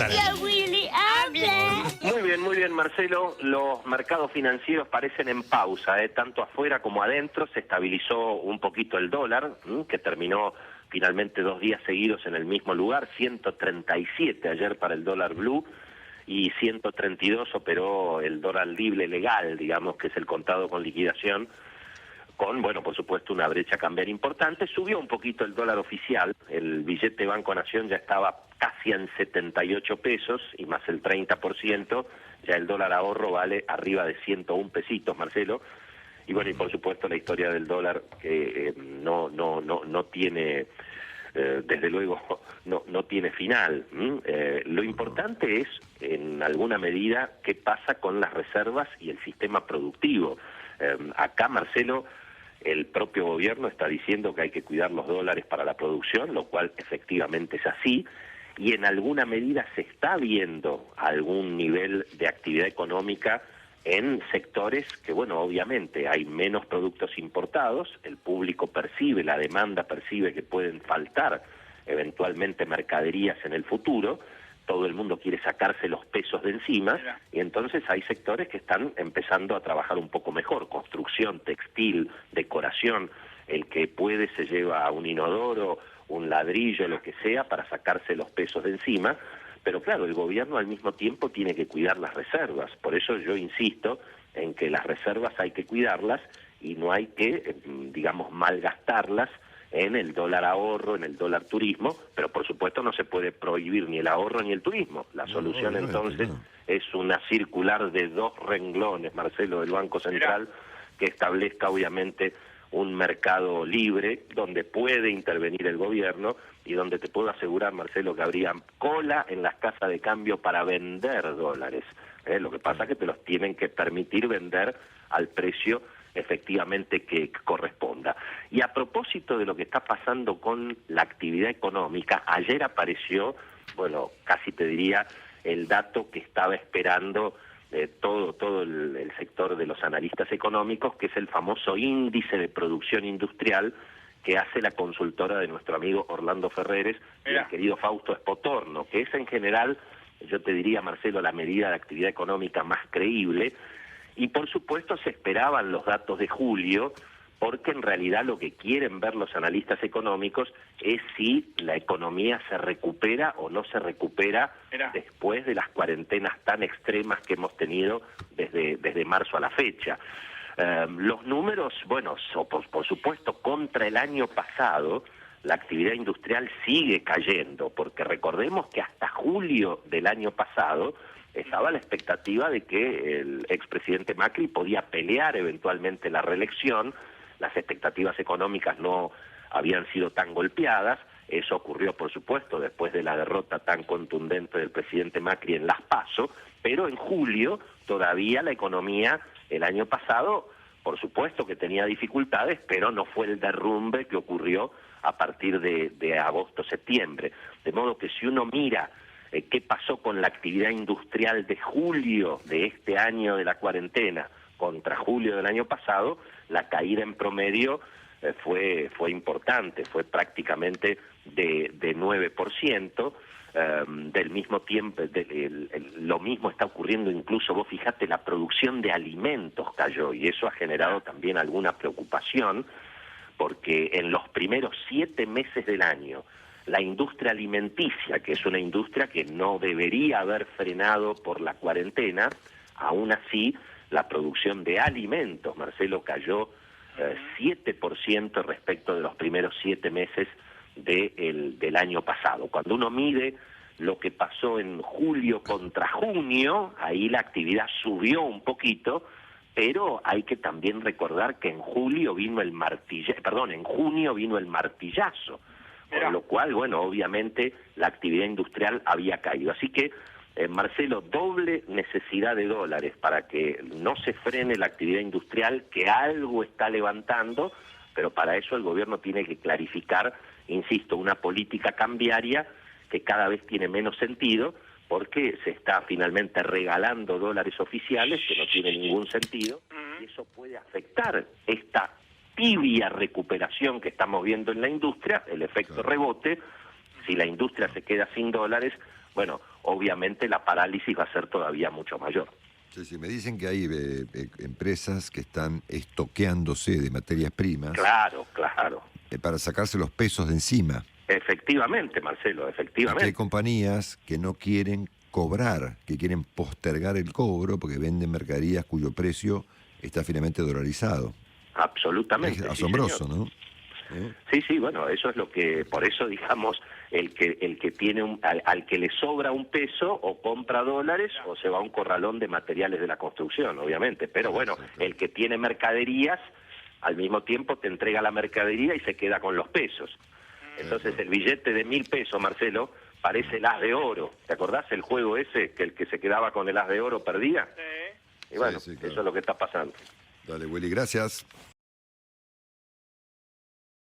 Tía Willy, habla. Muy bien, Marcelo. Los mercados financieros parecen en pausa, tanto afuera como adentro. Se estabilizó un poquito el dólar, que terminó finalmente 2 días seguidos en el mismo lugar, 137 ayer para el dólar blue y 132 operó el dólar libre legal, digamos, que es el contado con liquidación, con, bueno, por supuesto, una brecha cambiaria importante. Subió un poquito el dólar oficial, el billete Banco Nación ya estaba casi en 78 pesos y más el 30%, ya el dólar ahorro vale arriba de 101 pesitos, Marcelo. Y bueno, y por supuesto la historia del dólar que no tiene, desde luego, no tiene final. Lo importante es, en alguna medida, qué pasa con las reservas y el sistema productivo. Acá, Marcelo, el propio gobierno está diciendo que hay que cuidar los dólares para la producción, lo cual efectivamente es así, y en alguna medida se está viendo algún nivel de actividad económica en sectores que, bueno, obviamente hay menos productos importados, el público percibe, la demanda percibe que pueden faltar eventualmente mercaderías en el futuro, todo el mundo quiere sacarse los pesos de encima, y entonces hay sectores que están empezando a trabajar un poco mejor, construcción, textil, decoración, el que puede se lleva un inodoro, un ladrillo, lo que sea, para sacarse los pesos de encima. Pero claro, el gobierno al mismo tiempo tiene que cuidar las reservas. Por eso yo insisto en que las reservas hay que cuidarlas y no hay que, digamos, malgastarlas en el dólar ahorro, en el dólar turismo, pero por supuesto no se puede prohibir ni el ahorro ni el turismo. La solución entonces es una circular de 2 renglones, Marcelo, del Banco Central, que establezca obviamente un mercado libre donde puede intervenir el gobierno y donde te puedo asegurar, Marcelo, que habría cola en las casas de cambio para vender dólares. Lo que pasa es que te los tienen que permitir vender al precio efectivamente que corresponda. Y a propósito de lo que está pasando con la actividad económica, ayer apareció, bueno, casi te diría, el dato que estaba esperando todo el sector de los analistas económicos, que es el famoso índice de producción industrial que hace la consultora de nuestro amigo Orlando Ferreres y el querido Fausto Espotorno, que es en general, yo te diría, Marcelo, la medida de actividad económica más creíble. Y por supuesto se esperaban los datos de julio, porque en realidad lo que quieren ver los analistas económicos es si la economía se recupera o no se recupera después de las cuarentenas tan extremas que hemos tenido desde marzo a la fecha. Los números, bueno, por supuesto, contra el año pasado, la actividad industrial sigue cayendo, porque recordemos que hasta julio del año pasado estaba la expectativa de que el expresidente Macri podía pelear eventualmente la reelección, las expectativas económicas no habían sido tan golpeadas, eso ocurrió por supuesto después de la derrota tan contundente del presidente Macri en las PASO, pero en julio todavía la economía el año pasado, por supuesto que tenía dificultades, pero no fue el derrumbe que ocurrió a partir de agosto-septiembre. De modo que si uno mira qué pasó con la actividad industrial de julio de este año de la cuarentena contra julio del año pasado, la caída en promedio fue importante, fue prácticamente de 9%. Del mismo tiempo, lo mismo está ocurriendo incluso, vos fijate, la producción de alimentos cayó y eso ha generado también alguna preocupación, porque en los primeros 7 meses del año, la industria alimenticia, que es una industria que no debería haber frenado por la cuarentena, aún así la producción de alimentos, Marcelo, cayó 7% respecto de los primeros 7 meses del año pasado. Cuando uno mide lo que pasó en julio contra junio, ahí la actividad subió un poquito, pero hay que también recordar que en junio vino el martillazo, con lo cual, bueno, obviamente la actividad industrial había caído. Así que, Marcelo, doble necesidad de dólares para que no se frene la actividad industrial, que algo está levantando, pero para eso el gobierno tiene que clarificar, insisto, una política cambiaria que cada vez tiene menos sentido, porque se está finalmente regalando dólares oficiales, que no tiene ningún sentido, y eso puede afectar esta tibia recuperación que estamos viendo en la industria, el efecto rebote. Si la industria se queda sin dólares, bueno, obviamente la parálisis va a ser todavía mucho mayor. Sí, sí, me dicen que hay empresas que están estoqueándose de materias primas Claro, para sacarse los pesos de encima. efectivamente, Marcelo, Y que efectivamente. hay compañías que no quieren cobrar, que quieren postergar el cobro porque venden mercaderías cuyo precio está finalmente dolarizado. Absolutamente. Es sí, asombroso, señor. ¿no? ¿Eh? Sí, sí, bueno, eso es lo que, por eso digamos, el que tiene al que le sobra un peso o compra dólares o se va a un corralón de materiales de la construcción, obviamente, pero bueno, el que tiene mercaderías al mismo tiempo te entrega la mercadería y se queda con los pesos. Entonces el billete de 1.000 pesos, Marcelo, parece el as de oro. ¿Te acordás el juego ese que el que se quedaba con el as de oro perdía? Y bueno, Sí, claro. eso es lo que está pasando. Dale, Willy, gracias.